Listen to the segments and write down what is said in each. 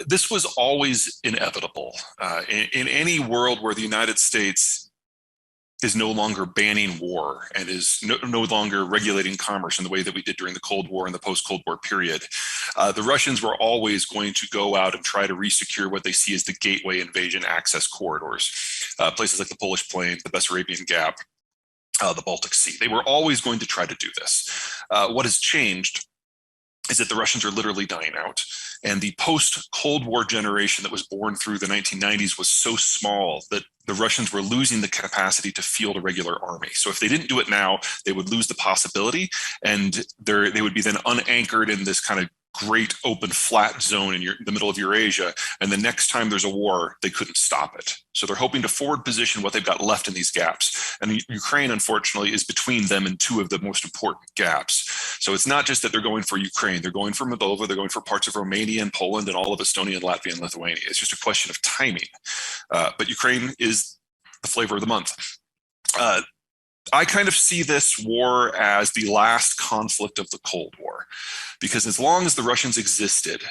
This was always inevitable. In any world where the United States is no longer banning war and is no longer regulating commerce in the way that we did during the Cold War and the post-Cold War period, the Russians were always going to go out and try to resecure what they see as the gateway invasion access corridors, places like the Polish Plain, the Bessarabian Gap, the Baltic Sea. They were always going to try to do this. What has changed is that the Russians are literally dying out. And the post-Cold War generation that was born through the 1990s was so small that the Russians were losing the capacity to field a regular army. So if they didn't do it now, they would lose the possibility, and they would be then unanchored in this kind of great open flat zone in the middle of Eurasia. And the next time there's a war, they couldn't stop it. So they're hoping to forward position what they've got left in these gaps. And Ukraine, unfortunately, is between them and two of the most important gaps. So it's not just that they're going for Ukraine, they're going for Moldova, they're going for parts of Romania and Poland and all of Estonia and Latvia and Lithuania. It's just a question of timing. But Ukraine is the flavor of the month. I kind of see this war as the last conflict of the Cold War, because as long as the Russians existed,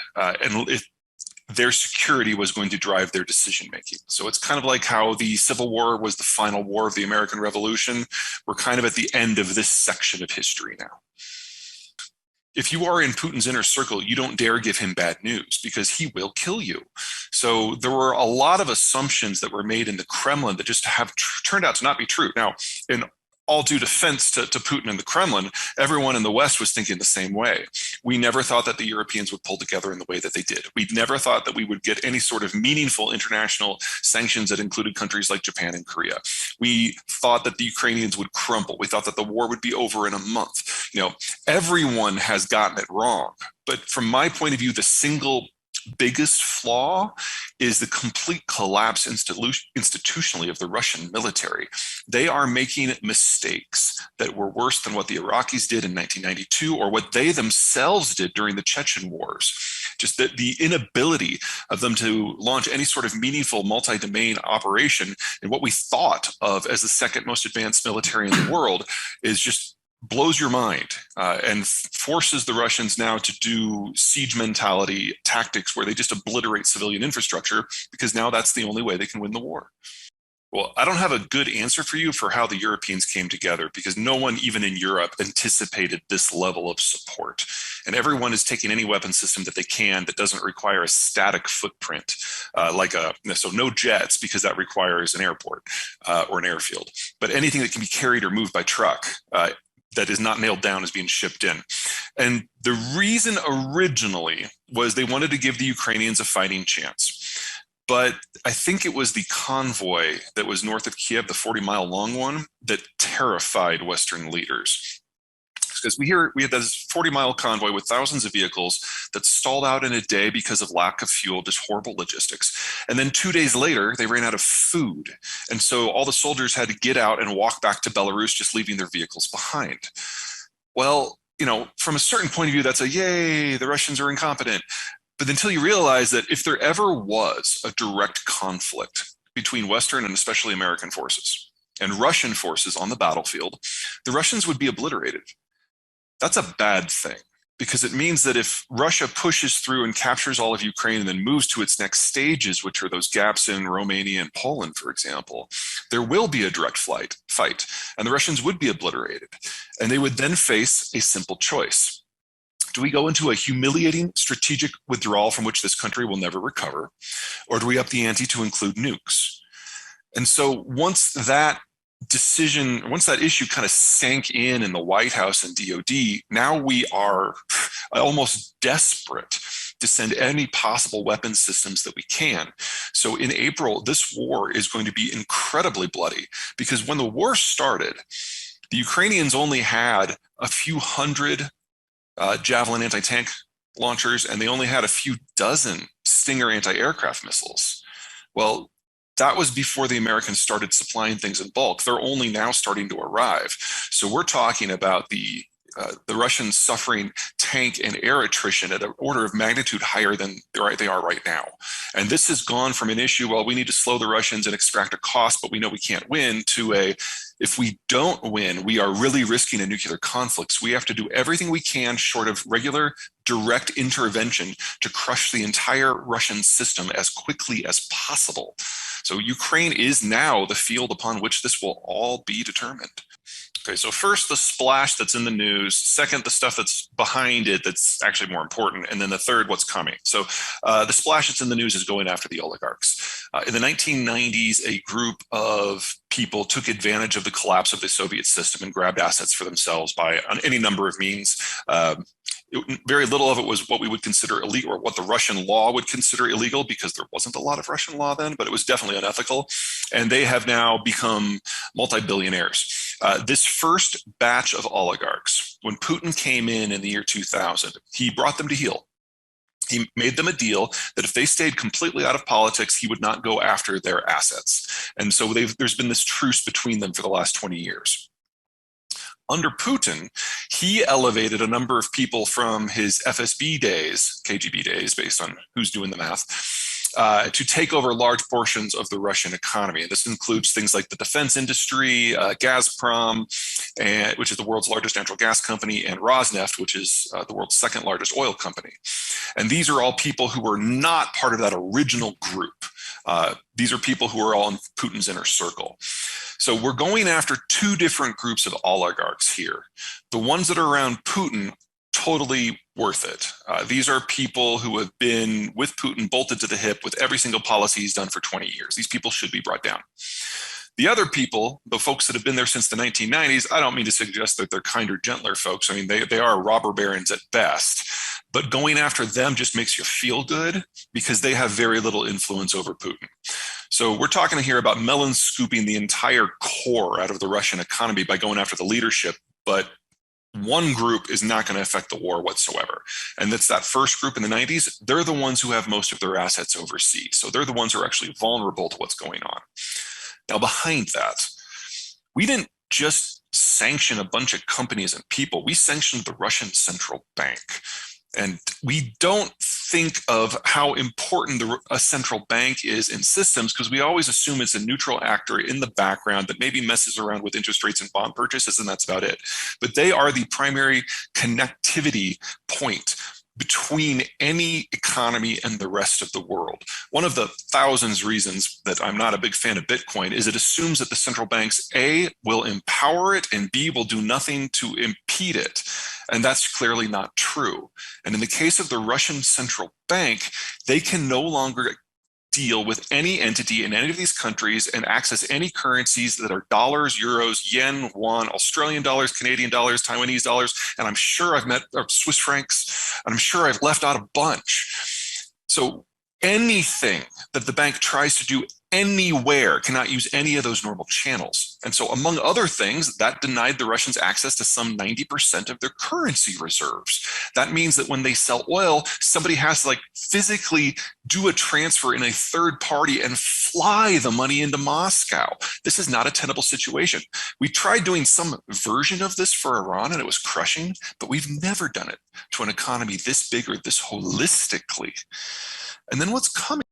their security was going to drive their decision making. So it's kind of like how the Civil War was the final war of the American Revolution. We're kind of at the end of this section of history now. If you are in Putin's inner circle, you don't dare give him bad news because he will kill you. So there were a lot of assumptions that were made in the Kremlin that just have turned out to not be true. Now, in all due defense to Putin and the Kremlin, everyone in the West was thinking the same way. We never thought that the Europeans would pull together in the way that they did. We never thought that we would get any sort of meaningful international sanctions that included countries like Japan and Korea. We thought that the Ukrainians would crumble. We thought that the war would be over in a month. You know, everyone has gotten it wrong. But from my point of view, the single biggest flaw is the complete collapse institutionally of the Russian military. They are making mistakes that were worse than what the Iraqis did in 1992 or what they themselves did during the Chechen wars. Just the inability of them to launch any sort of meaningful multi-domain operation in what we thought of as the second most advanced military in the world is just blows your mind and forces the Russians now to do siege mentality tactics where they just obliterate civilian infrastructure because now that's the only way they can win the war. Well, I don't have a good answer for you for how the Europeans came together because no one, even in Europe, anticipated this level of support. And everyone is taking any weapon system that they can that doesn't require a static footprint, so no jets because that requires an airport or an airfield, but anything that can be carried or moved by truck, that is not nailed down as being shipped in. And the reason originally was they wanted to give the Ukrainians a fighting chance. But I think it was the convoy that was north of Kiev, the 40-mile long one, that terrified Western leaders. Because we had this 40-mile convoy with thousands of vehicles that stalled out in a day because of lack of fuel, just horrible logistics. And then 2 days later, they ran out of food. And so all the soldiers had to get out and walk back to Belarus, just leaving their vehicles behind. Well, you know, from a certain point of view, that's a yay, the Russians are incompetent. But until you realize that if there ever was a direct conflict between Western and especially American forces and Russian forces on the battlefield, the Russians would be obliterated. That's a bad thing because it means that if Russia pushes through and captures all of Ukraine and then moves to its next stages, which are those gaps in Romania and Poland, for example, there will be a direct fight, and the Russians would be obliterated. And they would then face a simple choice. Do we go into a humiliating strategic withdrawal from which this country will never recover, or do we up the ante to include nukes? And so once that issue kind of sank in the White House and DOD, now we are almost desperate to send any possible weapons systems that we can. So in April, this war is going to be incredibly bloody because when the war started, the Ukrainians only had a few hundred Javelin anti-tank launchers, and they only had a few dozen Stinger anti-aircraft missiles. Well, that was before the Americans started supplying things in bulk. They're only now starting to arrive. So we're talking about the the Russians suffering tank and air attrition at an order of magnitude higher than they are right now. And this has gone from an issue, well, we need to slow the Russians and extract a cost, but we know we can't win, to a, if we don't win, we are really risking a nuclear conflict. So we have to do everything we can short of regular direct intervention to crush the entire Russian system as quickly as possible. So Ukraine is now the field upon which this will all be determined. Okay, so first the splash that's in the news, second the stuff that's behind it that's actually more important, and then the third what's coming. So the splash that's in the news is going after the oligarchs. In the 1990s, a group of people took advantage of the collapse of the Soviet system and grabbed assets for themselves by on any number of means. Very little of it was what we would consider illegal, or what the Russian law would consider illegal, because there wasn't a lot of Russian law then, but it was definitely unethical. And they have now become multi-billionaires. This first batch of oligarchs, when Putin came in the year 2000, he brought them to heel. He made them a deal that if they stayed completely out of politics, he would not go after their assets. And so there's been this truce between them for the last 20 years. Under Putin, he elevated a number of people from his FSB days, KGB days, based on who's doing the math, to take over large portions of the Russian economy. And this includes things like the defense industry, Gazprom, which is the world's largest natural gas company, and Rosneft, which is the world's second largest oil company. And these are all people who were not part of that original group. These are people who are all in Putin's inner circle. So we're going after two different groups of oligarchs here. The ones that are around Putin, totally worth it. These are people who have been with Putin bolted to the hip with every single policy he's done for 20 years. These people should be brought down. The other people, the folks that have been there since the 1990s, I don't mean to suggest that they're kinder, gentler folks. I mean, they are robber barons at best. But going after them just makes you feel good because they have very little influence over Putin. So we're talking here about melon scooping the entire core out of the Russian economy by going after the leadership, but one group is not going to affect the war whatsoever. And that's that first group in the 90s. They're the ones who have most of their assets overseas. So they're the ones who are actually vulnerable to what's going on. Now, behind that, we didn't just sanction a bunch of companies and people. We sanctioned the Russian central bank. And we don't think of how important a central bank is in systems because we always assume it's a neutral actor in the background that maybe messes around with interest rates and bond purchases, and that's about it. But they are the primary connectivity point between any economy and the rest of the world. One of the thousands reasons that I'm not a big fan of Bitcoin is it assumes that the central banks, A, will empower it, and B, will do nothing to impede it. And that's clearly not true. And in the case of the Russian central bank, they can no longer deal with any entity in any of these countries and access any currencies that are dollars, euros, yen, won, Australian dollars, Canadian dollars, Taiwanese dollars, and I'm sure I've met Swiss francs, and I'm sure I've left out a bunch. So anything that the bank tries to do anywhere cannot use any of those normal channels. And so among other things, that denied the Russians access to some 90% of their currency reserves. That means that when they sell oil, somebody has to physically do a transfer in a third party and fly the money into Moscow. This is not a tenable situation. We tried doing some version of this for Iran and it was crushing, but we've never done it to an economy this big or this holistically. And then what's coming